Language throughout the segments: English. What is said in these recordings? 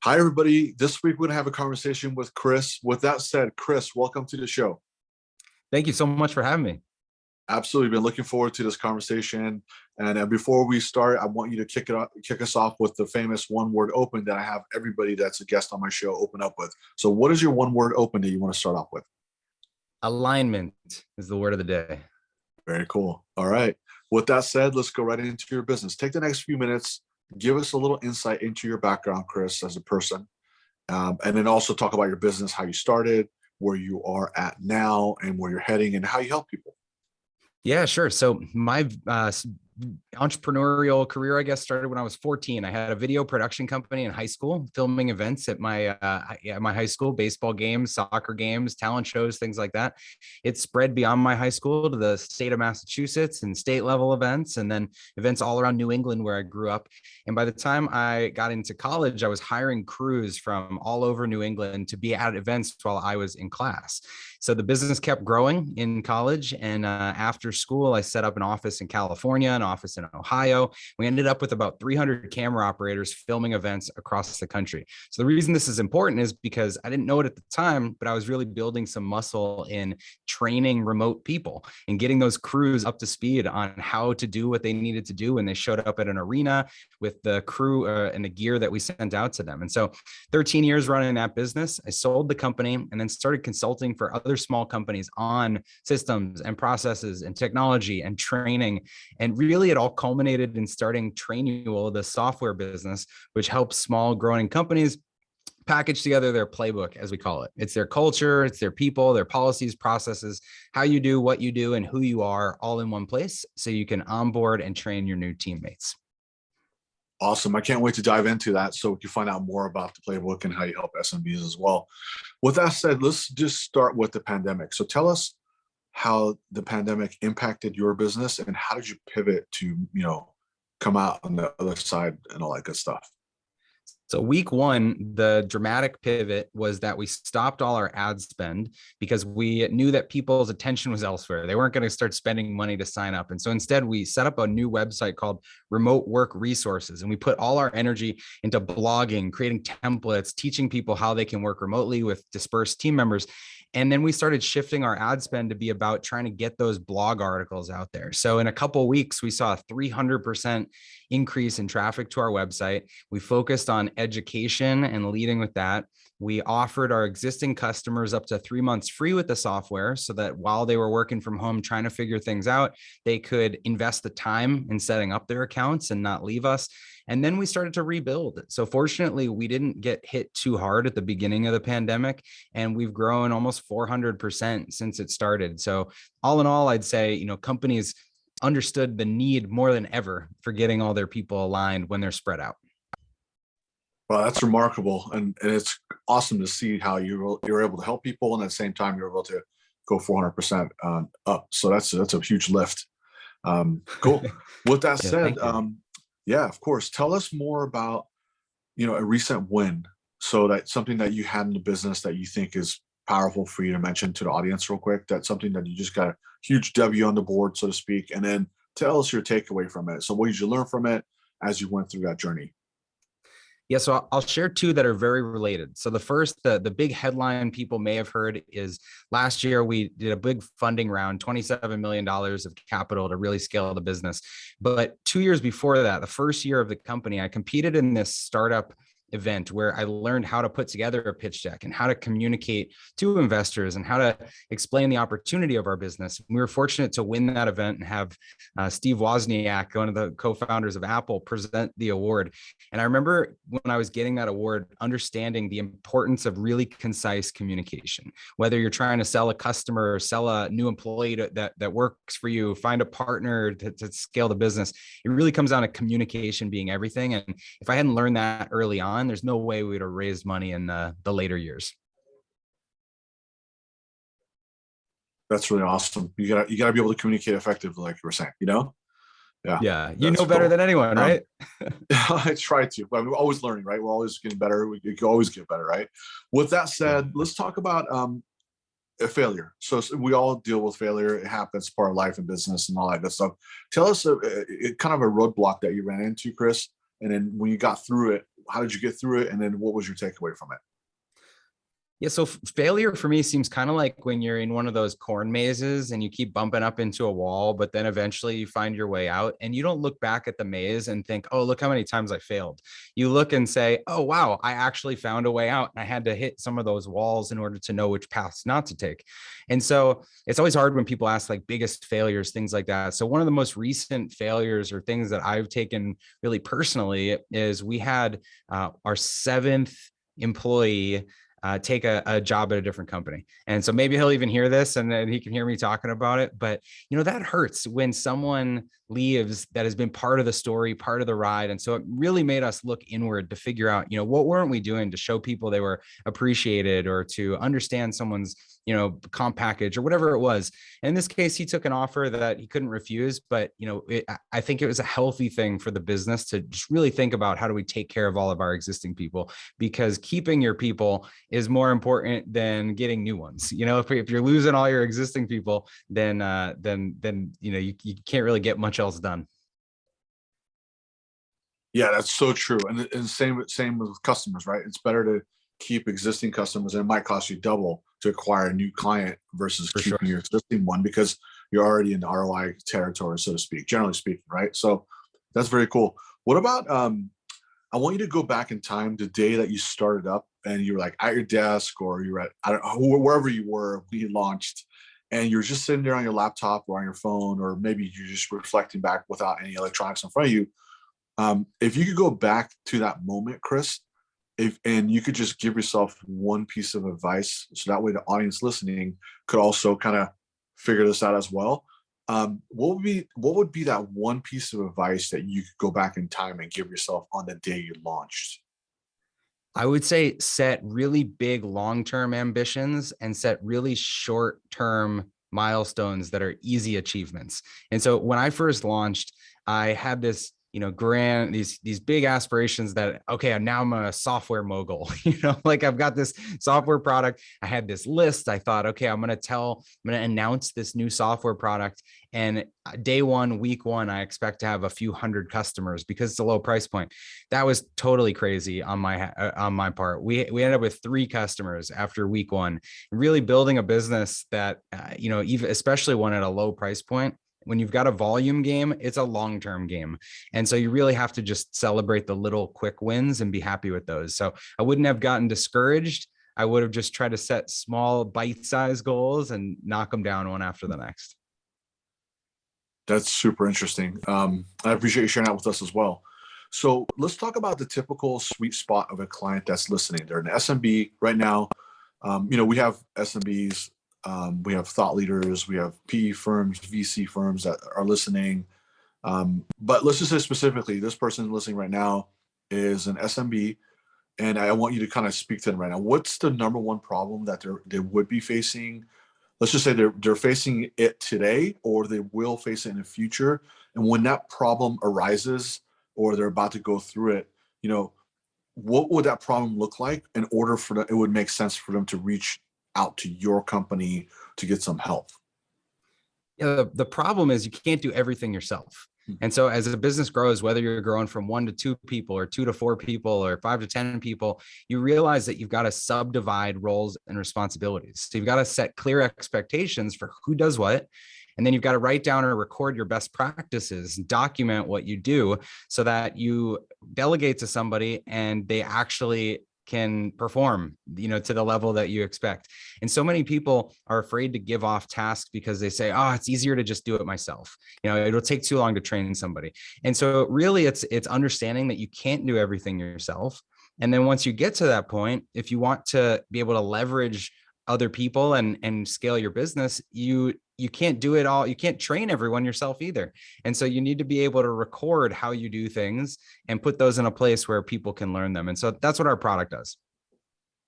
Hi, everybody. This week, we're going to have a conversation with Chris. With that said, Chris, welcome to the show. Thank you so much for having me. Absolutely. Been looking forward to this conversation. And before we start, I want you to kick us off with the famous one word open that I have everybody that's a guest on my show open up with. So what is your one word open that you want to start off with? Alignment is the word of the day. Very cool. All right. With that said, let's go right into your business. Take the next few minutes, give us a little insight into your background, Chris, as a person, and then also talk about your business, how you started, where you are at now, and where you're heading, and how you help people. Yeah, sure. So my entrepreneurial career, I guess, started when I was 14. I had a video production company in high school, filming events at my high school, baseball games, soccer games, talent shows, things like that. It spread beyond my high school to the state of Massachusetts and state level events, and then events all around New England where I grew up. And by the time I got into college, I was hiring crews from all over New England to be at events while I was in class. So the business kept growing in college. And after school, I set up an office in California, an office in Ohio. We ended up with about 300 camera operators filming events across the country. So the reason this is important is because I didn't know it at the time, but I was really building some muscle in training remote people and getting those crews up to speed on how to do what they needed to do when they showed up at an arena with the crew and the gear that we sent out to them. And so 13 years running that business, I sold the company and then started consulting for other small companies on systems and processes and technology and training. And really, it all culminated in starting Trainual, the software business, which helps small growing companies package together their playbook, as we call it. It's their culture, it's their people, their policies, processes, how you do what you do, and who you are all in one place so you can onboard and train your new teammates. Awesome. I can't wait to dive into that so we can find out more about the playbook and how you help SMBs as well. With that said, let's just start with the pandemic. So tell us how the pandemic impacted your business and how did you pivot to, come out on the other side and all that good stuff? So week one, the dramatic pivot was that we stopped all our ad spend because we knew that people's attention was elsewhere. They weren't going to start spending money to sign up. And so instead, we set up a new website called Remote Work Resources. And we put all our energy into blogging, creating templates, teaching people how they can work remotely with dispersed team members. And then we started shifting our ad spend to be about trying to get those blog articles out there. So in a couple of weeks, we saw a 300% increase in traffic to our website. We focused on education and leading with that. We offered our existing customers up to 3 months free with the software so that while they were working from home trying to figure things out, they could invest the time in setting up their accounts and not leave us. And then we started to rebuild. So fortunately, we didn't get hit too hard at the beginning of the pandemic, and we've grown almost 400% since it started. So all in all, I'd say, companies understood the need more than ever for getting all their people aligned when they're spread out. Well, that's remarkable. And it's awesome to see how you're able to help people. And at the same time, you're able to go 400% up. So that's a huge lift. Cool. With that said, yeah, of course. Tell us more about, a recent win. So that's something that you had in the business that you think is powerful for you to mention to the audience real quick. That's something that you just got a huge W on the board, so to speak. And then tell us your takeaway from it. So what did you learn from it as you went through that journey? Yeah, so I'll share two that are very related. So the first, the big headline people may have heard is last year we did a big funding round, $27 million of capital to really scale the business. But 2 years before that, the first year of the company, I competed in this startup event where I learned how to put together a pitch deck and how to communicate to investors and how to explain the opportunity of our business. We were fortunate to win that event and have Steve Wozniak, one of the co-founders of Apple, present the award. And I remember when I was getting that award, understanding the importance of really concise communication, whether you're trying to sell a customer or sell a new employee that works for you, find a partner to scale the business. It really comes down to communication being everything. And if I hadn't learned that early on, there's no way we would have raised money in the later years. That's really awesome. You gotta be able to communicate effectively, like you were saying, Yeah. You know better than anyone, right? I try to, but we're always learning, right? We're always getting better. We can always get better, right? With that said, let's talk about a failure. So we all deal with failure. It happens, part of life and business and all that good stuff. Tell us kind of a roadblock that you ran into, Chris. And then when you got through it, how did you get through it? And then what was your takeaway from it? Yeah, so failure for me seems kind of like when you're in one of those corn mazes and you keep bumping up into a wall, but then eventually you find your way out and you don't look back at the maze and think, oh, look how many times I failed. You look and say, oh, wow, I actually found a way out. And I had to hit some of those walls in order to know which paths not to take. And so it's always hard when people ask like biggest failures, things like that. So one of the most recent failures or things that I've taken really personally is we had our seventh employee take a job at a different company. And so maybe he'll even hear this and then he can hear me talking about it. But, that hurts when someone leaves that has been part of the story, part of the ride. And so it really made us look inward to figure out, what weren't we doing to show people they were appreciated or to understand someone's, comp package or whatever it was. And in this case, he took an offer that he couldn't refuse, but, I think it was a healthy thing for the business to just really think about how do we take care of all of our existing people, because keeping your people is more important than getting new ones. If you're losing all your existing people, then you can't really get much else done. Yeah, that's so true. And same with customers, right? It's better to keep existing customers, and it might cost you double to acquire a new client versus For sure. keeping your existing one because you're already in the ROI territory, so to speak, generally speaking, right? So that's very cool. What about I want you to go back in time the day that you started up and you were like at your desk or you were at, I don't know, wherever you were when you launched, and you're just sitting there on your laptop or on your phone, or maybe you're just reflecting back without any electronics in front of you. If you could go back to that moment, Chris, and you could just give yourself one piece of advice, so that way the audience listening could also kind of figure this out as well. What would be that one piece of advice that you could go back in time and give yourself on the day you launched? I would say set really big long-term ambitions and set really short-term milestones that are easy achievements. And so when I first launched, I had this, grand, these big aspirations that, okay, now I'm a software mogul, like I've got this software product. I had this list. I thought, okay, I'm going to announce this new software product. And day one, week one, I expect to have a few hundred customers because it's a low price point. That was totally crazy on my part. We ended up with 3 customers after week one, really building a business that, even especially one at a low price point. When you've got a volume game, it's a long-term game. And so you really have to just celebrate the little quick wins and be happy with those. So I wouldn't have gotten discouraged. I would have just tried to set small bite-sized goals and knock them down one after the next. That's super interesting. I appreciate you sharing that with us as well. So let's talk about the typical sweet spot of a client that's listening. They're an SMB right now. We have SMBs, we have thought leaders, we have PE firms, VC firms that are listening. But let's just say specifically, this person listening right now is an SMB, and I want you to kind of speak to them right now. What's the number one problem that they would be facing? Let's just say they're facing it today, or they will face it in the future. And when that problem arises, or they're about to go through it, what would that problem look like in order for it would make sense for them to reach out to your company to get some help? Yeah, the problem is you can't do everything yourself. And so as a business grows, whether you're growing from 1 to 2 people or 2 to 4 people or 5 to 10 people, you realize that you've got to subdivide roles and responsibilities. So you've got to set clear expectations for who does what. And then you've got to write down or record your best practices, document what you do so that you delegate to somebody and they actually can perform, to the level that you expect. And so many people are afraid to give off tasks because they say, oh, it's easier to just do it myself. It'll take too long to train somebody. And so really it's understanding that you can't do everything yourself. And then once you get to that point, if you want to be able to leverage other people and scale your business, you can't do it all. You can't train everyone yourself either. And so you need to be able to record how you do things and put those in a place where people can learn them. And so that's what our product does.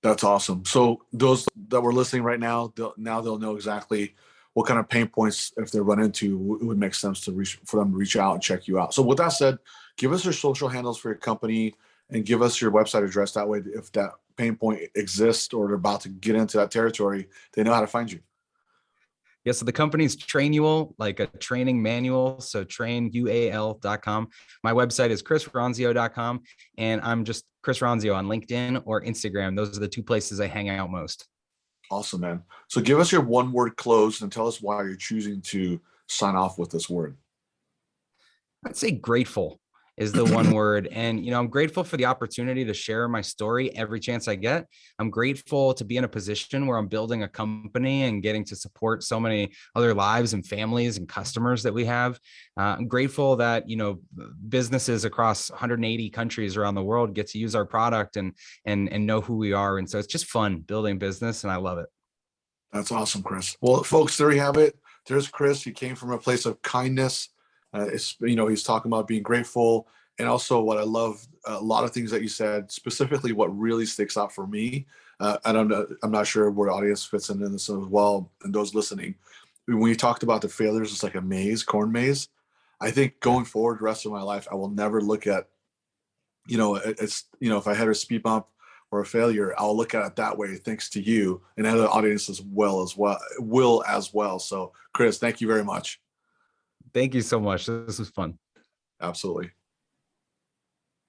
That's awesome. So those that were listening right now, they'll know exactly what kind of pain points, if they run into, it would make sense for them to reach out and check you out. So with that said, give us your social handles for your company and give us your website address. That way, if that pain point exists or they're about to get into that territory, they know how to find you. Yeah, so the company's Trainual, like a training manual. So trainual.com. My website is chrisronzio.com. And I'm just Chris Ronzio on LinkedIn or Instagram. Those are the two places I hang out most. Awesome, man. So give us your one word close and tell us why you're choosing to sign off with this word. I'd say grateful is the one word. And, I'm grateful for the opportunity to share my story every chance I get. I'm grateful to be in a position where I'm building a company and getting to support so many other lives and families and customers that we have. I'm grateful that, businesses across 180 countries around the world get to use our product and know who we are. And so it's just fun building business and I love it. That's awesome, Chris. Well, folks, there you have it. There's Chris. He came from a place of kindness. He's talking about being grateful. And also what I love, a lot of things that you said, specifically what really sticks out for me. I'm not sure where the audience fits in this as well. And those listening, when you talked about the failures, it's like a maze, corn maze. I think going forward the rest of my life, I will never look at, if I had a speed bump or a failure, I'll look at it that way, thanks to you and other audience as well. So Chris, thank you very much. Thank you so much. This was fun. Absolutely.